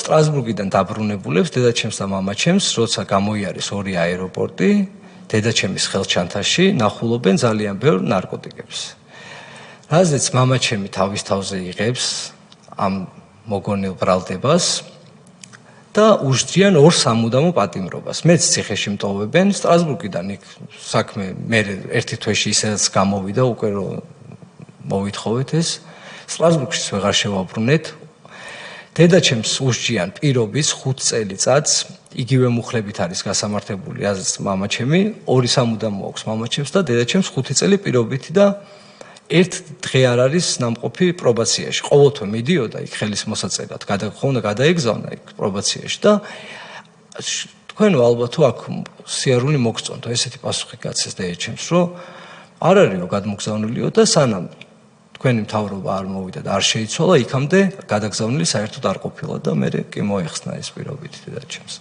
სტრასბურგიდან დაბრუნებულებს დედაჩემს და მამაჩემს, როცა გამოიარეს ორი აეროპორტი, დედაჩემის ხელჩანთაში ნახულობენ ძალიან ბევრ ნარკოტიკებს. რაზეც მამაჩემი თავის თავზე იღებს ამ მოგონილ ბრალდებას და უსჯიან ორ სამუდამო პატიმრობას. მეც ციხეში მტოვებენ, სტრასბურგიდან იქ საქმე მე ერთი თვეში ისედაც გამოვიდა უკვე რომ მოვითხოვეთ ეს. სტრასბურგში ვეღარ შევაბრუნეთ. დედაჩემს უსჯიან პირობის 5 წელიწადს, იგივე მუხლებით არის გასამართებული, რაზეც მამაჩემი, ორი სამუდამო აქვს მამაჩემს და დედაჩემს 5 წელი პირობითი და ერთ დღე არ არის ნამყოფი პრობაციაში. ყოველთვე მიდიოდა იქ ხელის მოსაწერად, ხონდა გადაეგზავნა იქ პრობაციაში და თქვენო ალბათ თუ აქ სიარული მოგწონთ, ესეთი პასუხი გაცეს დედაჩემს, რომ არ არისო გადმოგზავნილიო და სანამ თქვენი მთავრობა არ მოვიდა და არ შეიცვალა, იქამდე გადაგზავნილი საერთოდ არ ყოფილა და მე კი მოეხსნა ეს პირობითი დედაჩემს.